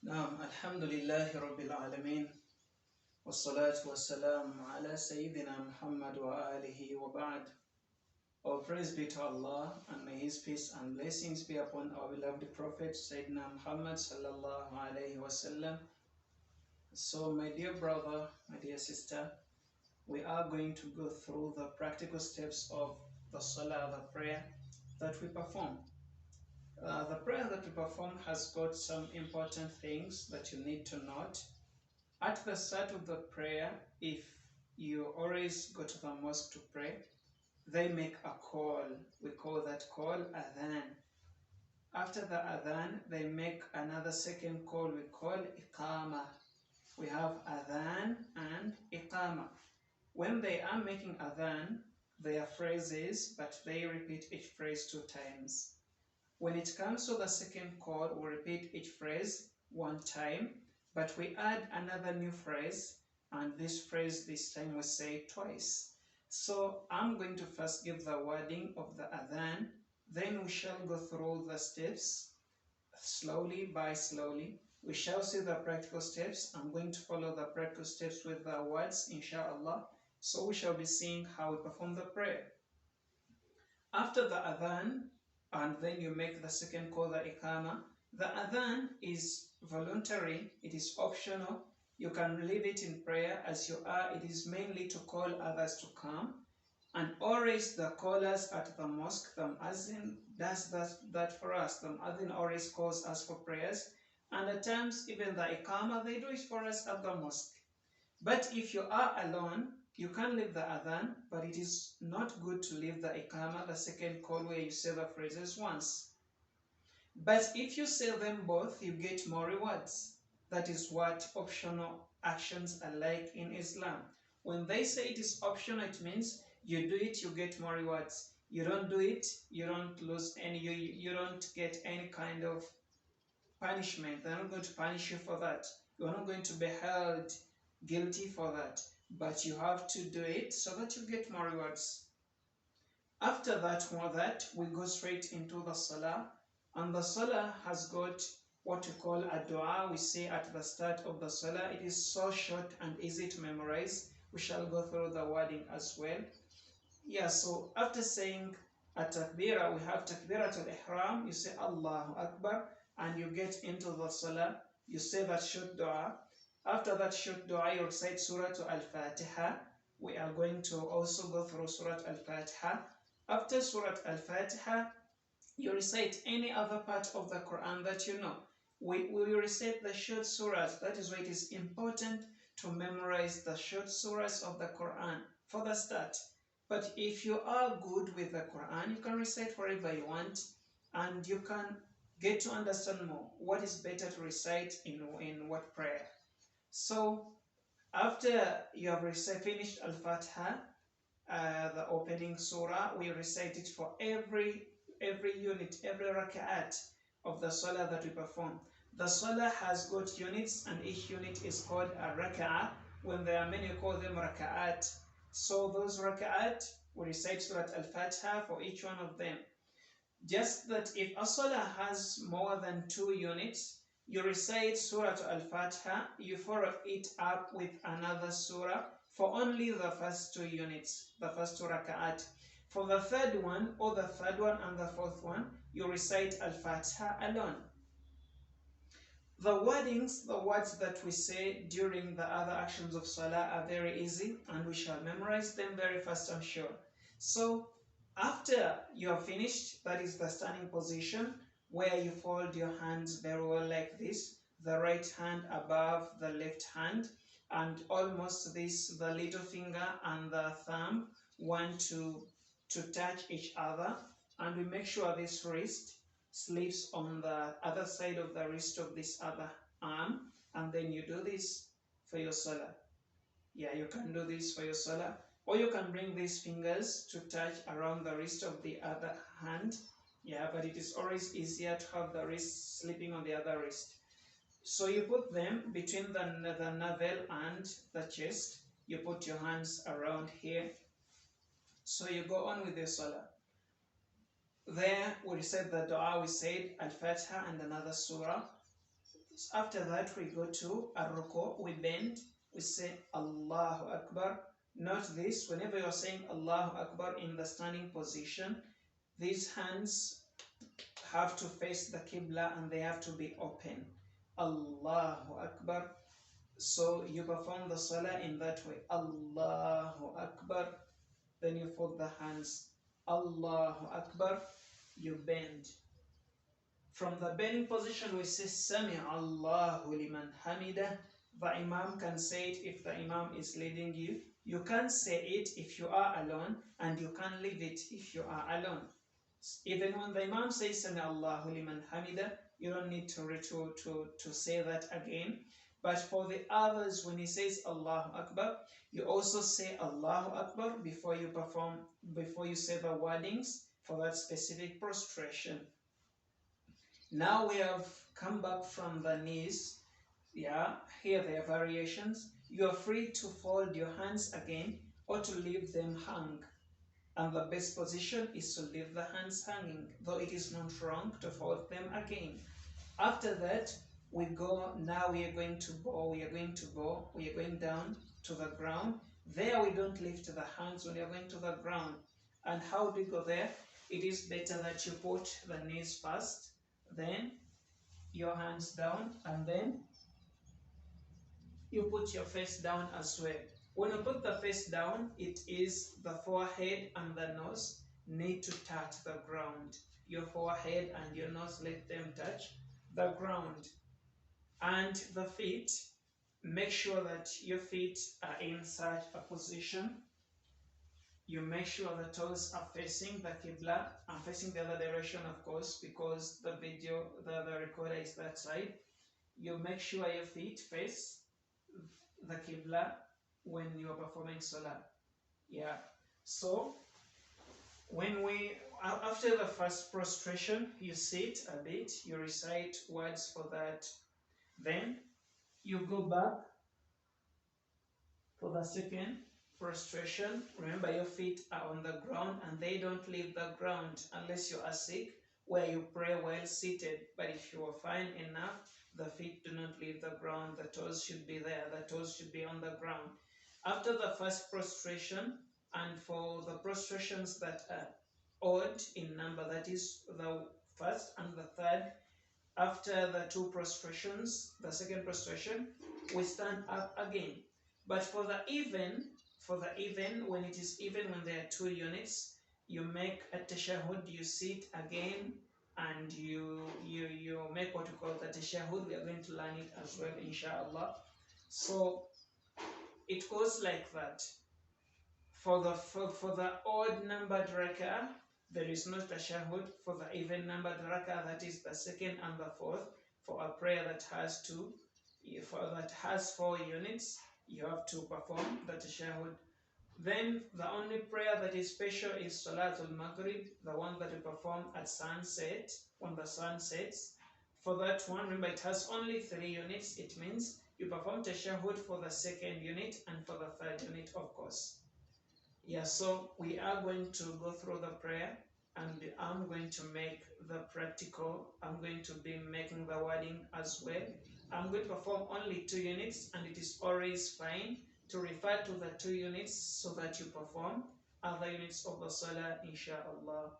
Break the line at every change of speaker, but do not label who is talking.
نعم الحمد لله رب العالمين والصلاة والسلام على سيدنا Muhammad وآله وبعد. All praise be to Allah, and may His peace and blessings be upon our beloved Prophet Sayyidina Muhammad sallallahu alaihi wasallam. So my dear brother, my dear sister, we are going to go through the practical steps of the Salah, the prayer that we perform. The prayer that we perform has got some important things that you need to note. At the start of the prayer, if you always go to the mosque to pray, they make a call. We call that call adhan. After the adhan, they make another second call we call iqama. We have adhan and iqama. When they are making adhan, they are phrases, but they repeat each phrase 2 times. When it comes to the second call, we repeat each phrase 1 time, but we add another new phrase, and this phrase this time we say twice. So I'm going to first give the wording of the adhan, then we shall go through the steps slowly by slowly. We shall see the practical steps. I'm going to follow the practical steps with the words, inshallah. So we shall be seeing how we perform the prayer. After the adhan, and then you make the second call, the iqama. The adhan is voluntary, it is optional. You can leave it in prayer as you are. It is mainly to call others to come. And always the callers at the mosque, the muazzin does that for us. The muazzin always calls us for prayers. And at times, even the iqama, they do it for us at the mosque. But if you are alone, you can leave the adhan, but it is not good to leave the iqama, the second call where you say the phrases once. But if you say them both, you get more rewards. That is what optional actions are like in Islam. When they say it is optional, it means you do it, you get more rewards. You don't do it, you don't lose any, you don't get any kind of punishment. They're not going to punish you for that. You're not going to be held guilty for that. But you have to do it so that you get more rewards. After that, we go straight into the salah. And the salah has got what we call a dua. We say at the start of the salah. It is so short and easy to memorize. We shall go through the wording as well. Yeah, so after saying a takbirah, we have takbiratul ihram. You say Allahu Akbar, and you get into the salah. You say that short dua. After that short dua, you recite Surah Al-Fatiha. We are going to also go through Surah Al-Fatiha. After Surah Al-Fatiha, you recite any other part of the Quran that you know. We recite the short surahs. That is why it is important to memorize the short surahs of the Quran for the start. But if you are good with the Quran, you can recite wherever you want, and you can get to understand more what is better to recite in what prayer. So after you have finished Al-Fatiha, the opening surah, we recite it for every unit, every rak'at of the salah that we perform. The salah has got units, and each unit is called a rak'ah. When there are many, you call them rak'at. So those rak'at, we recite Surah Al-Fatiha for each one of them. Just that if a salah has more than 2 units, you recite Surah Al-Fatiha, you follow it up with another surah for only the first 2 units, the first 2 rak'at. For the third one, or the third one and the fourth one, you recite Al-Fatiha alone. The wordings, the words that we say during the other actions of Salah are very easy, and we shall memorize them very fast, I'm sure. So after you have finished, that is the standing position, where you fold your hands very well like this, the right hand above the left hand, and almost this, the little finger and the thumb want to touch each other, and we make sure this wrist sleeps on the other side of the wrist of this other arm, and then you do this for your salah. Yeah, you can do this for your salah, or you can bring these fingers to touch around the wrist of the other hand. Yeah, but it is always easier to have the wrist sleeping on the other wrist. So you put them between the navel and the chest. You put your hands around here. So you go on with your salah. There we said the dua, we said Al-Fatiha and another surah. So after that, we go to Ar-Ruku, we bend, we say Allahu Akbar. Note this, whenever you're saying Allahu Akbar in the standing position, these hands have to face the Qibla and they have to be open. Allahu Akbar. So you perform the Salah in that way. Allahu Akbar. Then you fold the hands. Allahu Akbar. You bend. From the bending position, we say Sami Allahu liman hamida. The Imam can say it if the Imam is leading you. You can say it if you are alone, and you can leave it if you are alone. Even when the Imam says Sami Allahu liman hamida, you don't need to say that again. But for the others, when he says Allahu Akbar, you also say Allahu Akbar before you say the wordings for that specific prostration. Now we have come back from the knees. Yeah, here there are variations. You are free to fold your hands again or to leave them hang. And the best position is to leave the hands hanging, though it is not wrong to fold them again. After that, we are going to bow, we are going down to the ground. There we don't lift the hands when you're going to the ground. And how do you go there? It is better that you put the knees first, then your hands down, and then you put your face down as well. When you put the face down, it is the forehead and the nose need to touch the ground. Your forehead and your nose, let them touch the ground. And the feet, make sure that your feet are in such a position. You make sure the toes are facing the Qibla and facing the other direction, of course, because the recorder is that side. You make sure your feet face the Qibla when you are performing Salah. Yeah. So after the first prostration, you sit a bit, you recite words for that. Then you go back for the second prostration. Remember, your feet are on the ground and they don't leave the ground unless you are sick, where you pray while seated. But if you are fine enough, the feet do not leave the ground. The toes should be there. The toes should be on the ground. After the first prostration, and for the prostrations that are odd in number, that is the first and the third, after the two prostrations, the second prostration, we stand up again. But for the even, when it is even, when there are 2 units, you make a tashahhud, you sit again, and you make what we call the tashahhud. We are going to learn it as well, inshallah. So it goes like that. For the odd numbered rak'ah, there is no tashahhud. For the even numbered rak'ah, that is the second and the fourth, for a prayer that has 4 units, you have to perform the tashahhud. Then the only prayer that is special is Salatul Maghrib, the one that we perform at sunset, when the sun sets. For that one, remember, it has only 3 units. It means you perform tashahhud for the second unit and for the third unit, of course. Yeah, so we are going to go through the prayer, and I'm going to make the practical. I'm going to be making the wording as well. I'm going to perform only 2 units, and it is always fine to refer to the 2 units so that you perform other units of the Salah, inshallah.